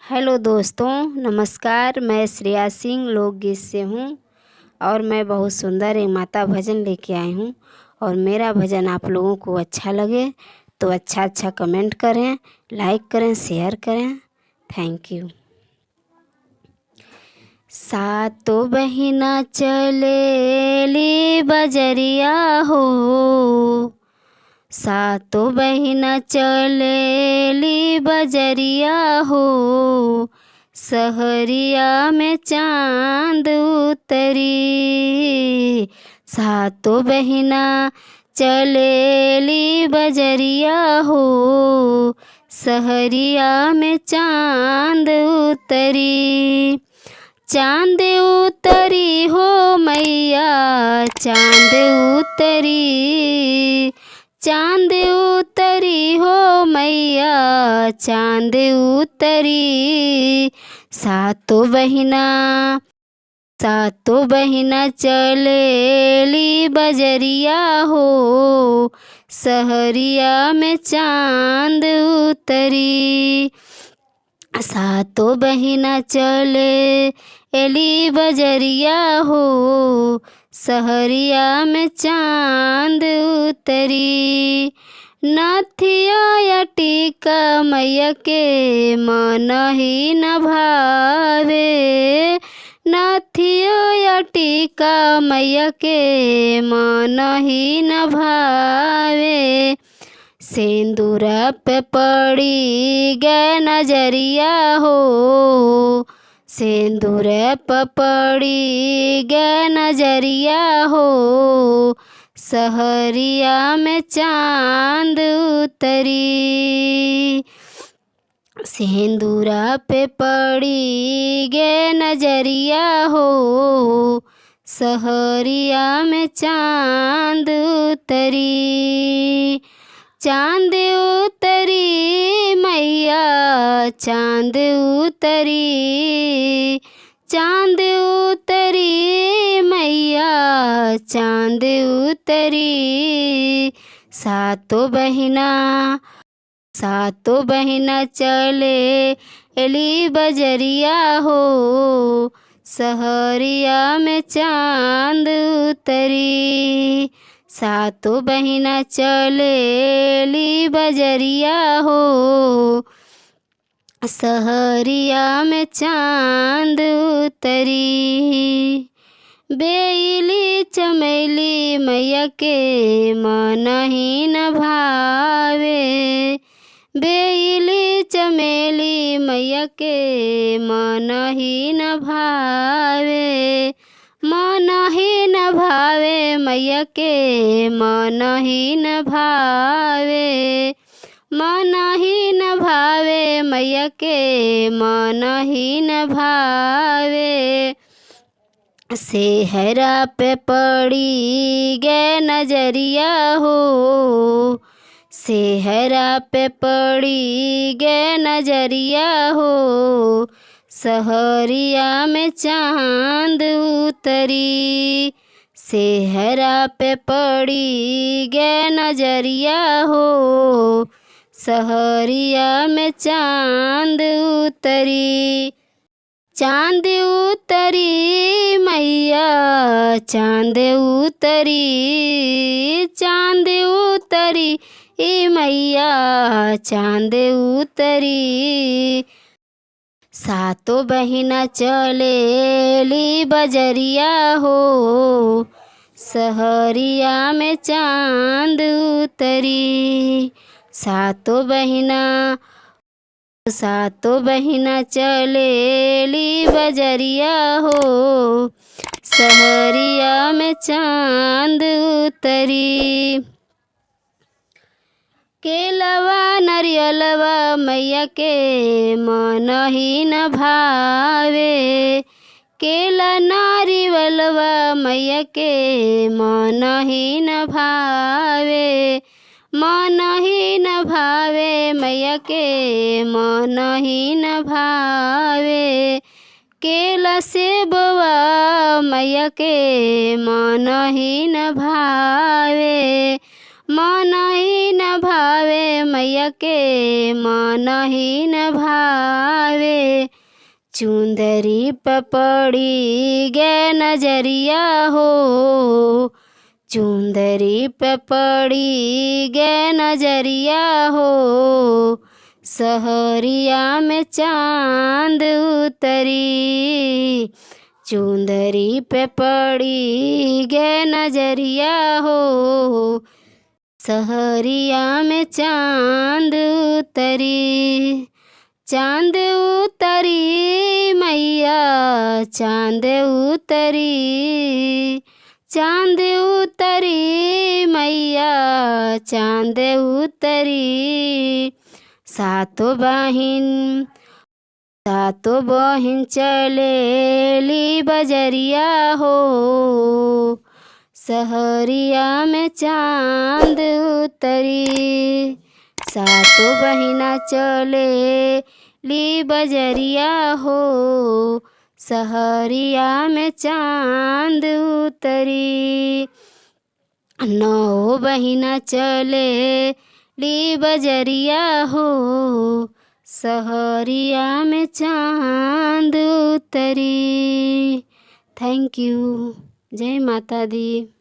Hello दोस्तों, नमस्कार। मैं श्रेया सिंह लोकगीत से हूँ और मैं बहुत सुंदर एक माता भजन लेके आई हूँ। और मेरा भजन आप लोगों को अच्छा लगे तो अच्छा कमेंट करें, लाइक करें, शेयर करें। Thank you. सातो बहिना चलेली बजरिया हो, सातो बहिना चलेली बजरिया हो, सहरिया में चांद उतरी। सातो बहिना चलेली बजरिया हो, सहरिया में चांद उतरी। चांद उतरी हो मैया, चांद उतरी, चांद उतरी हो मैया, चांद उतरी। सातो बहिना चलेली बजरिया हो, सहरिया में चांद उतरी। सातो बहिना चलेली बजरिया हो, सहरिया में चांद उतरी। नथिया या टीका मैया के मन ही न भावे, नथिया या टीका मैया के मन ही न भावे। सिंदूरा पे पड़ी गे नजरिया हो, सिंदूर पे पड़ी गे नजरिया हो, सहरिया में चांद उतरी। सिंदूरा पे पड़ी गे नजरिया हो, सहरिया में चांद उतरी। चांद उतरी मैया, चांद उतरी, चांद उतरी मैया, चांद उतरी। सातो बहिना चलेली बजरिया हो, सहरिया में चांद उतरी। सातो बहिना चलेली बजरिया हो, सहरिया में चांद उतरी। बेली चमेली मैया के मन ही न भावे, बेली चमेली मैया के मन ही न भावे, मन ही न भावे मैया के मन ही न भावे, मन ही न भावे मैया के मन ही न भावे। सेहरा पे पड़ी गे नजरिया हो, सेहरा पे पड़ी गे नजरिया हो, सहरिया में चांद उतरी। सेहरा पे पड़ी गे नजरिया हो, सहरिया में चांद उतरी। चांद उतरी मैया, चांद उतरी, चांद उतरी मैया, चांद उतरी। सातो बहिना चलेली बजरिया हो, सहरिया में चांद उतरी। सातो बहिना चलेली बजरिया हो, सहरिया में चांद उतरी। केलवा नरियलवा मैया के मन ही न भावे, केला नारियलवा मैया के मन ही न भावे, मन ही न भावे मैया के मन ही न भावे। केला सेबवा मैया के मन ही न भावे, मन ही न भावे मैया के मन ही न भावे। चुंदरी पपड़ी गे नजरिया हो, चुंदरी पपड़ी गे नजरिया हो, सहरिया में चांद उतरी। चुंदरी पपड़ी गे नजरिया हो, सहरिया में चांद उतरी। चांद उतरी मैया चांद उतरी, चांद उतरी मैया चांद उतरी। सातों बहिन चलेली बजरिया हो, सहरिया में चांद उतरी। सातों बहिना चलेली बजरिया हो, सहरिया में चांद उतरी। नौ बहिना चलेली बजरिया हो, सहरिया में चांद उतरी। Thank you. जय माता दी।